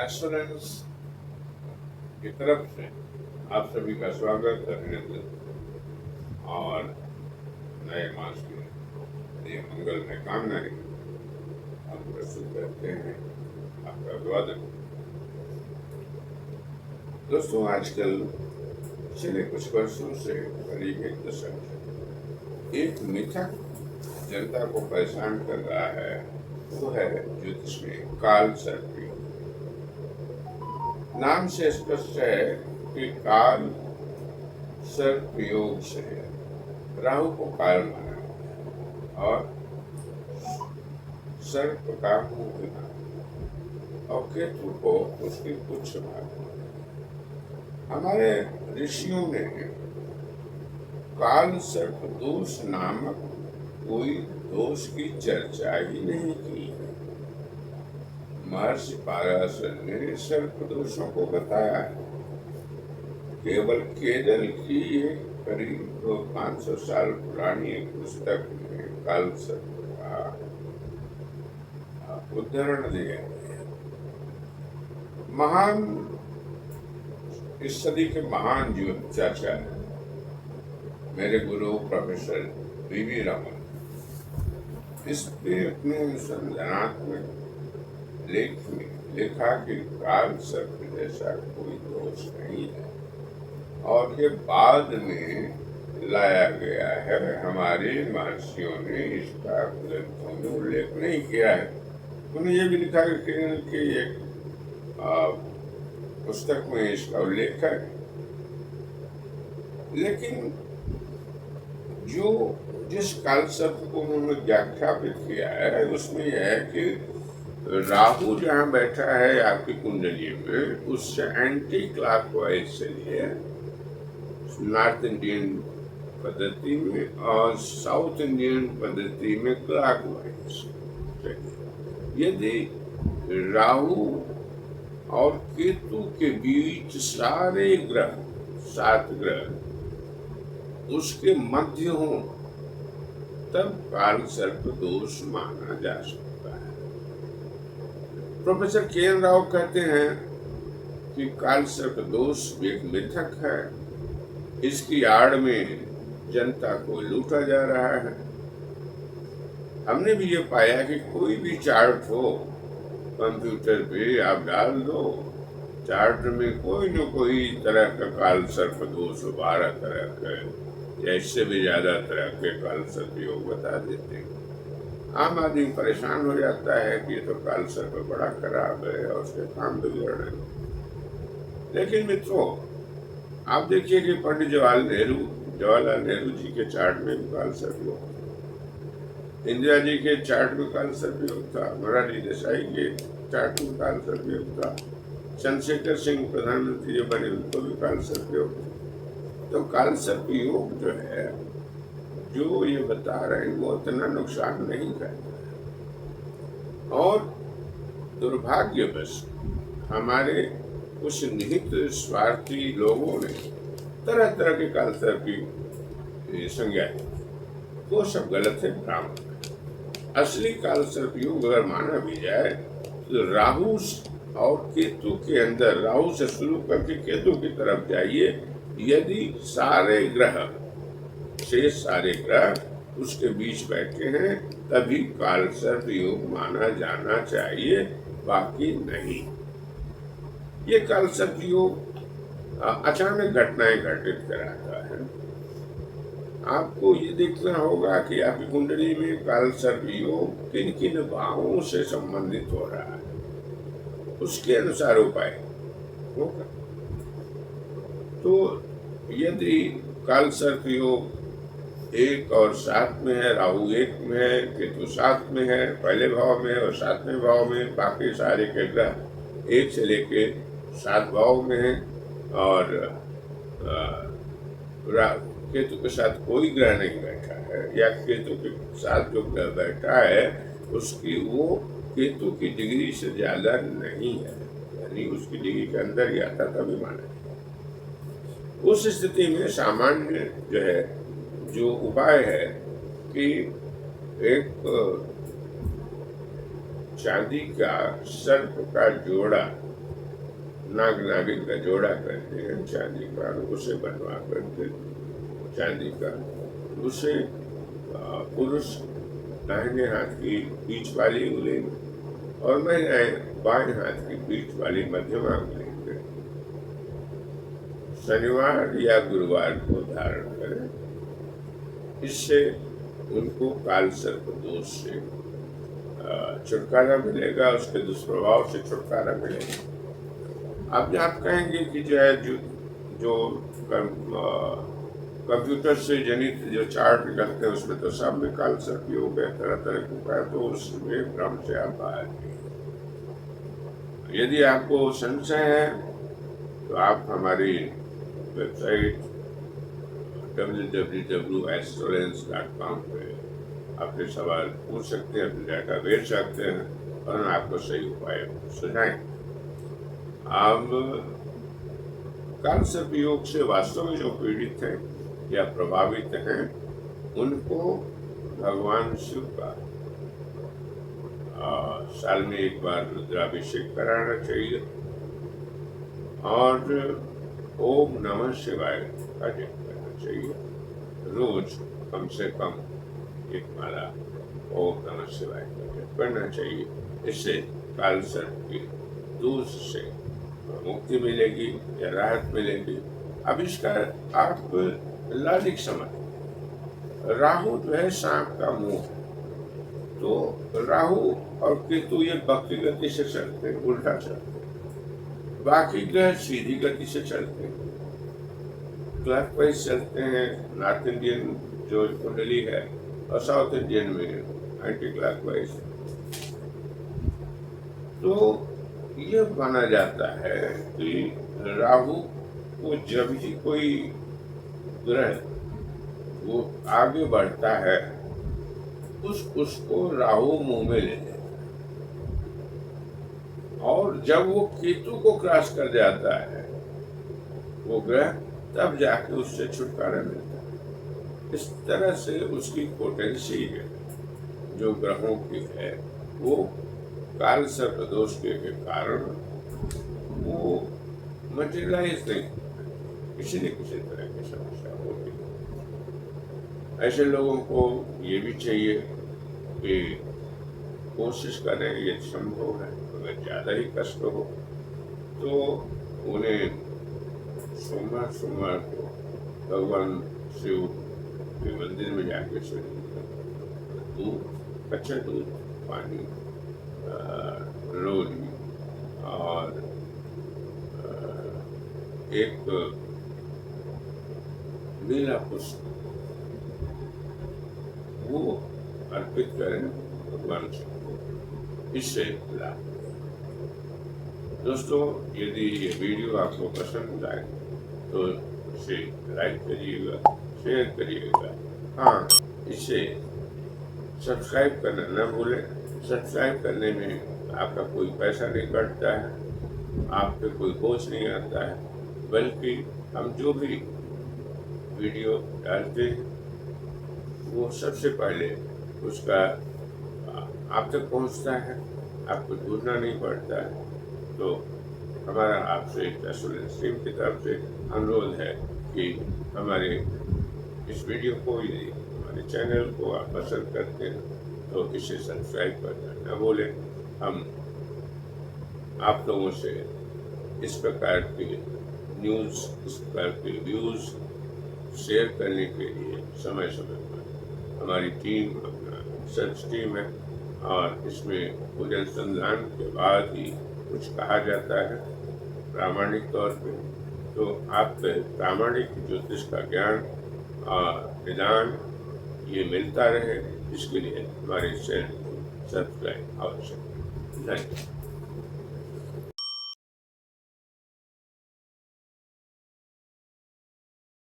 Assurance की तरफ से आप सभी का स्वागत अभिनंदन और नए मास की मंगल में कामनाएं हम प्रस्तुत करते हैं। आपका अभिवादन। दोस्तों, आजकल पिछले कुछ वर्षों से करीब एक दशक से एक मिथक जनता को परेशान कर रहा है, वो है ज्योतिष में काल सर्प योग। नाम से स्पष्ट है कि काल सर्प योग से राहु को काल माना और सर्प का मुंह और केतु को उसकी पुच्छ माना। हमारे ऋषियों ने काल सर्प दोष नामक कोई दोष की चर्चा ही नहीं की। महर्षि पाराशर ने सर्प दोषों को बताया। केवल केरल की एक करीब 500 साल पुरानी एक पुस्तक में काल सर्प का उदाहरण दिया है। महान इस सदी के महान ज्योतिषाचार्य मेरे गुरु प्रोफेसर वी रमन इस पे अपने अनुसंधानात्मक लेख में लिखा कि काल सर्प जैसा कोई दोष नहीं है और ये बाद में लाया गया है। हमारे महर्षियों ने इसका ग्रंथों में उल्लेख नहीं किया है। उन्होंने ये भी लिखा कि एक पुस्तक में इसका उल्लेख है, लेकिन जो जिस काल सर्प को उन्होंने व्याख्यापित किया है उसमें यह है कि राहु जहाँ बैठा है आपकी कुंडली में, उससे एंटी क्लॉकवाइज चलिए नॉर्थ इंडियन पद्धति में और साउथ इंडियन पद्धति में क्लॉकवाइज चलिए। यदि राहु और केतु के बीच सारे ग्रह 7 ग्रह उसके मध्य हो तब काल सर्प दोष माना जा सकता है। प्रोफेसर के एन राव कहते हैं कि काल सर्प दोष एक मिथक है। इसकी आड़ में जनता को लूटा जा रहा है। हमने भी ये पाया कि कोई भी चार्ट हो कंप्यूटर पे आप डाल दो, चार्ट में कोई न कोई तरह का काल सर्प दोष 12 तरह के या इससे भी ज्यादा तरह के काल सर्प योग बता देते हैं। आम आदमी परेशान हो जाता है कि ये तो काल सर्प बड़ा खराब है और उसके काम बिगड़ रहे हैं। लेकिन मित्रों, आप देखिए कि पंडित जवाहरलाल नेहरू जी के चार्ट में भी काल सर्प योग, इंदिरा जी के चार्ट में काल सर्प योग था, मोरारजी देसाई के चार्ट में काल सर्प योग था, चंद्रशेखर सिंह प्रधानमंत्री जो बने उनको भी काल सर्प योग था। तो काल सर्प योग जो है, जो ये बता रहे हैं वो इतना नुकसान नहीं करता है। और दुर्भाग्यवश हमारे कुछ निहित स्वार्थी लोगों ने तरह तरह के काल सर्प की संज्ञा दी। वो सब गलत है, भ्रामक है। असली काल सर्प योग अगर माना भी जाए तो राहु और केतु के अंदर, राहु से शुरू करके केतु की तरफ जाइए, यदि सारे ग्रह शेष सारे ग्रह उसके बीच बैठे हैं तभी काल सर्प योग माना जाना चाहिए, बाकी नहीं। ये काल सर्प योग अचानक घटनाएं घटित कराता है। आपको ये देखना होगा कि आपकी कुंडली में काल सर्प योग किन किन भावों से संबंधित हो रहा है, उसके अनुसार उपाय होगा। तो यदि काल सर्प योग 1 और 7 में है, राहु 1 में है, केतु 7 में है, पहले भाव में और 7वें भाव में, बाकी सारे के ग्रह 1 से लेके 7 भाव में है, और केतु के साथ कोई ग्रह नहीं बैठा है, या केतु के साथ जो ग्रह बैठा है उसकी वो केतु की डिग्री से ज्यादा नहीं है, यानी उसकी डिग्री के अंदर ही आता तभी माना है। उस स्थिति में सामान्य जो है, जो उपाय है कि एक चांदी का सर्प का जोड़ा नाग नागिन का जोड़ा करते हैं चांदी का, उसे बनवा करके चांदी का, उसे पुरुष दाहिने हाथ की बीच वाली उंगली और महिलाएं बाएं हाथ की बीच वाली मध्यमा उंगली में शनिवार या गुरुवार को धारण करें। इससे उनको काल सर्प दोष से छुटकारा मिलेगा, उसके दुष्प्रभाव से छुटकारा मिलेगा। अब आप कहेंगे कि जो है जो कंप्यूटर से जनित जो चार्ट निकलते हैं उसमें तो सब में काल सर्प योग है, तरह तरह के उपाय, तो उसमें भ्रम से आप बाहर। यदि आपको संशय है तो आप हमारी वेबसाइट www.astrolens.com पे अपने सवाल पूछ सकते हैं, अपने डाटा भेज सकते हैं और हम आपको सही उपाय सुझाएं। अब काल सर्प योग से वास्तव में जो पीड़ित हैं या प्रभावित हैं उनको भगवान शिव का साल में एक बार रुद्राभिषेक कराना चाहिए और ओम नमः शिवाय का जप करना चाहिए। रोज कम से कम एक माला ओम नमः शिवाय का जप करना चाहिए। इससे काल सर्प के दोष से मुक्ति मिलेगी या राहत मिलेगी। अब इसका आप लॉजिक समझ, राहु जो है सांप का मुंह, तो राहु और केतु ये वक्री गति से चलते हैं, उल्टा चलते हैं। बाकी ग्रह सीधी गति से चलते हैं, क्लॉकवाइज चलते हैं। नॉर्थ इंडियन जो कुंडली है और साउथ इंडियन में एंटी क्लॉकवाइज। तो ये माना जाता है कि राहु को जब ही कोई ग्रह वो आगे बढ़ता है उसको राहु मुंह में ले लेता है, और जब वो केतु को क्रॉस कर जाता है वो ग्रह, तब जाके उससे छुटकारा मिलता है। इस तरह से उसकी पोटेंसी है जो ग्रहों की है वो काल सर्प दोष के कारण वो मटेरियलाइज नहीं, किसी न किसी तरह की समस्या होगी। ऐसे लोगों को ये भी चाहिए कि कोशिश करें, ये संभव है, अगर ज़्यादा ही कष्ट हो तो उन्हें सोमवार को भगवान शिव के मंदिर में जाके दूध, कच्चा दूध, पानी, रोली और एक नीला पुष्प वो अर्पित करें भगवान को। इससे लाभ। दोस्तों, यदि ये वीडियो आपको पसंद आए तो इसे लाइक करिएगा, शेयर करिएगा। हाँ, इसे सब्सक्राइब करना न भूलें। सब्सक्राइब करने में आपका कोई पैसा नहीं कटता है, आप पे कोई बोझ नहीं आता है, बल्कि हम जो भी वीडियो डालते हैं वो सबसे पहले उसका आप तक पहुंचता है, आपको ढूंढना नहीं पड़ता है। तो हमारा आपसे एस्ट्रोलेंस टीम की तरफ से अनुरोध है कि हमारे इस वीडियो को, यदि हमारे चैनल को आप पसंद करते हैं तो इसे सब्सक्राइब करना न भूलें। हम आप लोगों से इस प्रकार के न्यूज़, इस प्रकार के व्यूज़ शेयर करने के लिए समय समय पर हमारी टीम, अपना सर्च टीम है, और इसमें कुछ अनुसंधान के बाद ही कुछ कहा जाता है प्रामाणिक तौर पे। तो आप प्रामाणिक ज्योतिष का ज्ञान और निदान ये मिलता रहे, इसके लिए हमारे चैनल को सब्सक्राइब आवश्यक है। धन्यवाद।